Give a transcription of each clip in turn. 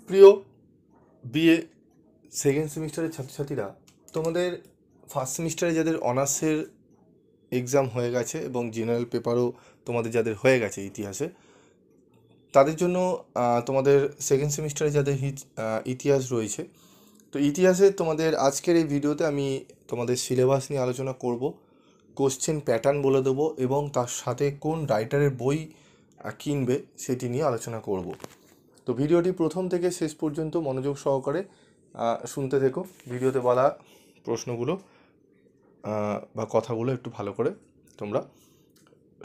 প্রিয় BA second সেমিস্টারের ছাত্রছাত্রীরা, তোমাদের ফার্স্ট সেমিস্টারে যাদের অনার্সের এক্সাম হয়ে গেছে এবং জেনারেল পেপারও তোমাদের যাদের হয়ে গেছে ইতিহাসে, তাদের জন্য তোমাদের সেকেন্ড সেমিস্টারে যাদের ইতিহাস রয়েছে, তো ইতিহাসে তোমাদের আজকের এই ভিডিওতে আমি তোমাদের সিলেবাস নিয়ে আলোচনা করব, কোশ্চেন প্যাটার্ন বলে দেবো এবং তার সাথে কোন রাইটারের বই কিনবে সেটি নিয়ে আলোচনা করব। তো ভিডিওটি প্রথম থেকে শেষ পর্যন্ত মনোযোগ সহকারে শুনতে থেকো। ভিডিওতে বলা প্রশ্নগুলো বা কথাগুলো একটু ভালো করে তোমরা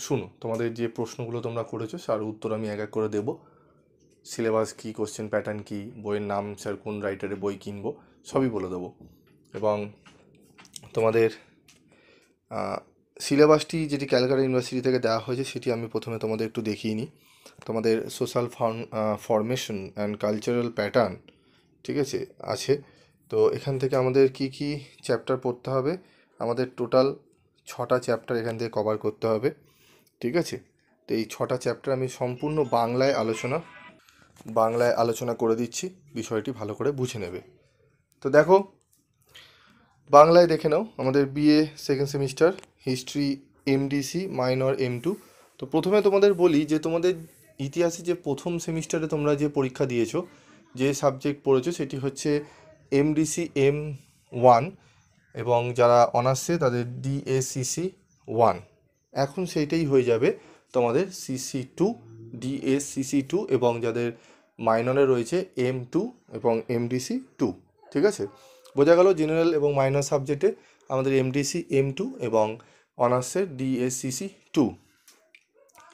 শুনো। তোমাদের যে প্রশ্নগুলো তোমরা করেছো তার উত্তর আমি এক এক করে দেব। সিলেবাস কী, কোশ্চেন প্যাটার্ন কী, বইয়ের নাম, স্যার কোন রাইটারের বই কিনবো, সবই বলে দেবো। এবং তোমাদের সিলেবাসটি যেটি ক্যালকাটা ইউনিভার্সিটি থেকে দেওয়া হয়েছে সেটি আমি প্রথমে তোমাদের একটু দেখিয়ে নিই। তোমাদের social formation and cultural pattern, ঠিক আছে। তো এখান থেকে আমাদের কি কি চ্যাপ্টার পড়তে হবে, আমাদের টোটাল 6টা চ্যাপ্টার এখান থেকে কভার করতে হবে, ঠিক আছে। তো এই 6টা চ্যাপ্টার আমি সম্পূর্ণ বাংলায় আলোচনা করে দিচ্ছি, বিষয়টি ভালো করে বুঝে নেবে। তো দেখো, বাংলায় দেখে নাও আমাদের BA second semester history MDC minor M2। তো প্রথমে তোমাদের বলি যে তোমাদের ইতিহাসে যে প্রথম সেমিস্টারে তোমরা যে পরীক্ষা দিয়েছো, যে সাবজেক্ট পড়েছো সেটি হচ্ছে এমডিসি M1, এবং যারা অনার্সে তাদের DACC1। এখন সেইটাই হয়ে যাবে তোমাদের CC2, DACC2, এবং যাদের মাইনরে রয়েছে M2 এবং MDC2, ঠিক আছে। বোঝা গেল জেনারেল এবং মাইনর সাবজেক্টে আমাদের MDC M2 এবং অনার্সের DACC2।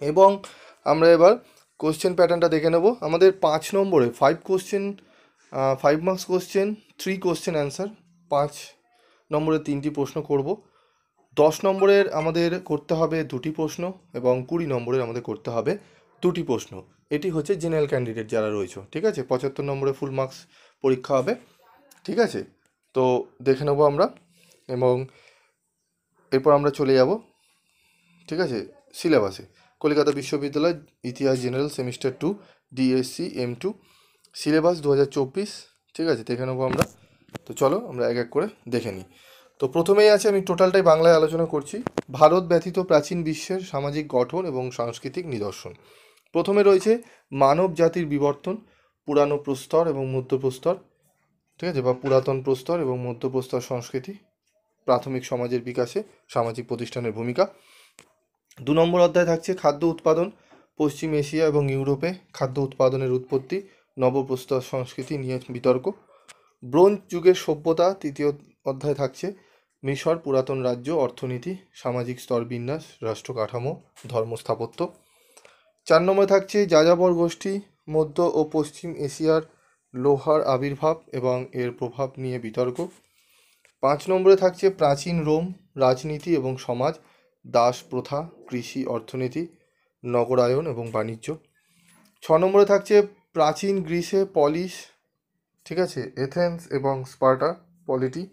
এবং আমরা এবার কোশ্চেন প্যাটার্নটা দেখে নেব। আমাদের 5 নম্বরে 5 মার্কস কোশ্চেন, 3 কোশ্চেন অ্যান্সার, 5 নম্বরে 3টি প্রশ্ন করব। 10 নম্বরের আমাদের করতে হবে 2টি প্রশ্ন এবং 20 নম্বরের আমাদের করতে হবে 2টি প্রশ্ন। এটি হচ্ছে জেনারেল ক্যান্ডিডেট যারা রয়েছে, ঠিক আছে। 75 নম্বরে ফুল মার্কস পরীক্ষা হবে, ঠিক আছে। তো দেখে নেবো আমরা, এবং এরপর আমরা চলে যাব, ঠিক আছে, সিলেবাসে। কলকাতা বিশ্ববিদ্যালয় ইতিহাস general semester 2 DAC M2 syllabus 2024, ঠিক আছে, দেখে নেবো আমরা। তো চলো আমরা এক এক করে দেখে নিই। তো প্রথমেই আছে, আমি টোটালটাই বাংলায় আলোচনা করছি, ভারত ব্যতীত প্রাচীন বিশ্বের সামাজিক গঠন এবং সাংস্কৃতিক নিদর্শন। প্রথমে রয়েছে মানব জাতির বিবর্তন, পুরানো প্রস্তর এবং মধ্যপ্রস্তর, ঠিক আছে, বা পুরাতন প্রস্তর এবং মধ্যপ্রস্তর সংস্কৃতি, প্রাথমিক সমাজের বিকাশে সামাজিক প্রতিষ্ঠানের ভূমিকা। 2 নম্বর অধ্যায় থাকছে খাদ্য উৎপাদন, পশ্চিম এশিয়া এবং ইউরোপে খাদ্য উৎপাদনের উৎপত্তি, নবপ্রস্তর সংস্কৃতি নিয়ে বিতর্ক। ব্রোঞ্জ যুগের সভ্যতা, 3য় অধ্যায় থাকছে মিশর পুরাতন রাজ্য, অর্থনীতি, সামাজিক স্তরবিন্যাস, রাষ্ট্র কাঠামো, ধর্মস্থাপত্য। 4 নম্বরে থাকছে যাযাবর গোষ্ঠী, মধ্য ও পশ্চিম এশিয়ার লোহার আবির্ভাব এবং এর প্রভাব নিয়ে বিতর্ক। 5 নম্বরে থাকছে প্রাচীন রোম, রাজনীতি এবং সমাজ, দাস প্রথা, কৃষি, অর্থনীতি, নগরায়ন এবং বাণিজ্য। 6 নম্বরে থাকছে প্রাচীন গ্রিসে পলিস, ঠিক আছে, এথেন্স এবং স্পার্টা, পলিটি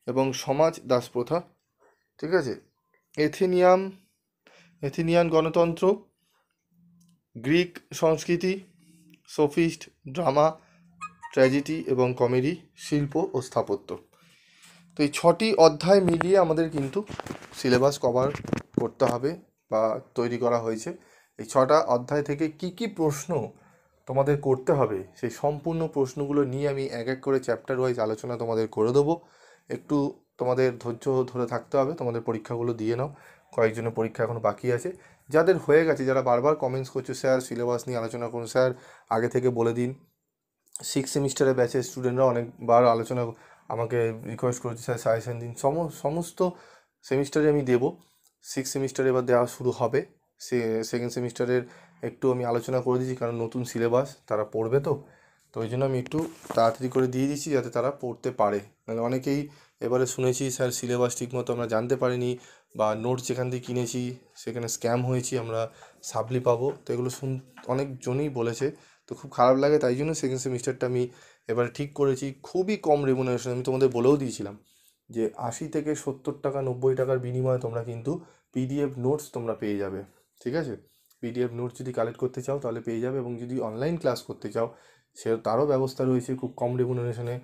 এবং সমাজ, দাস প্রথা, ঠিক আছে। এথেনিয়ান গণতন্ত্র, গ্রিক সংস্কৃতি, সোফিস্ট, ড্রামা, ট্র্যাজেডি এবং কমেডি, শিল্প ও স্থাপত্য। তো এই 6টি অধ্যায় মিলিয়ে আমাদের কিন্তু সিলেবাস কভার করতে হবে বা তৈরি করা হয়েছে। এই 6টা অধ্যায় থেকে কি কি প্রশ্ন তোমাদের করতে হবে সেই সম্পূর্ণ প্রশ্নগুলো নিয়ে আমি এক এক করে চ্যাপ্টার ওয়াইজ আলোচনা তোমাদের করে দেবো। একটু তোমাদের ধৈর্য ধরে থাকতে হবে, তোমাদের পরীক্ষাগুলো দিয়ে নাও। কয়েকজনের পরীক্ষা এখন বাকি আছে, যাদের হয়ে গেছে, যারা বারবার কমেন্টস করছো স্যার সিলেবাস নিয়ে আলোচনা করুন, স্যার আগে থেকে বলে দিন। 6 সেমিস্টারের ব্যাচের স্টুডেন্টরা অনেকবার আলোচনা আমাকে রিকোয়েস্ট করেছে, স্যার সাজেশন দিন। সমস্ত সেমিস্টারে আমি দেবো। 6 সেমিস্টারে এবার দেওয়া শুরু হবে, সেকেন্ড সেমিস্টারের একটু আমি আলোচনা করে দিচ্ছি, কারণ নতুন সিলেবাস তারা পড়বে। তো ওই জন্য আমি একটু তাড়াতাড়ি করে দিয়ে দিচ্ছি যাতে তারা পড়তে পারে। মানে অনেকেই এবারে শুনেছি স্যার সিলেবাস ঠিকমতো আমরা জানতে পারিনি, বা নোট যেখান থেকে কিনেছি সেখানে স্ক্যাম হয়েছি, আমরা সাপ্লি পাবো। তো এগুলো অনেকজনই বলেছে, তো খুব খারাপ লাগে। তাই জন্য সেকেন্ড সেমিস্টারটা আমি এবারে ঠিক করেছি খুবই কম রেমুনারেশন। আমি তোমাদের বলেও দিয়েছিলাম যে 80 থেকে 70 টাকা 90 টাকার বিনিময়ে তোমরা কিন্তু PDF নোটস তোমরা পেয়ে যাবে, ঠিক আছে। PDF নোটস যদি কালেক্ট করতে চাও তাহলে পেয়ে যাবে, এবং যদি অনলাইন ক্লাস করতে চাও তারও ব্যবস্থা রয়েছে খুব কম রেমুনারেশনে।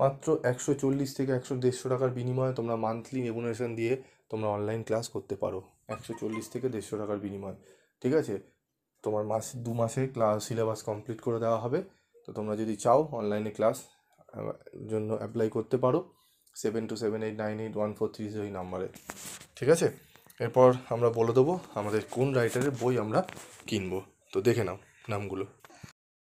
মাত্র 140 থেকে 150 টাকার বিনিময়ে তোমরা মান্থলি রেমুনারেশন দিয়ে তোমরা অনলাইন ক্লাস করতে পারো। 140 থেকে 150 টাকার বিনিময়ে, ঠিক আছে। তোমার 2 মাসে ক্লাস সিলেবাস কমপ্লিট করে দেওয়া হবে। তো তোমরা যদি চাও অনলাইনে ক্লাস জন্য অ্যাপ্লাই করতে পারো 7278981430 এই নাম্বারে, ঠিক আছে। এরপর আমরা বলে দেবো আমাদের কোন রাইটারের বই আমরা কিনবো। তো দেখে নাও নামগুলো।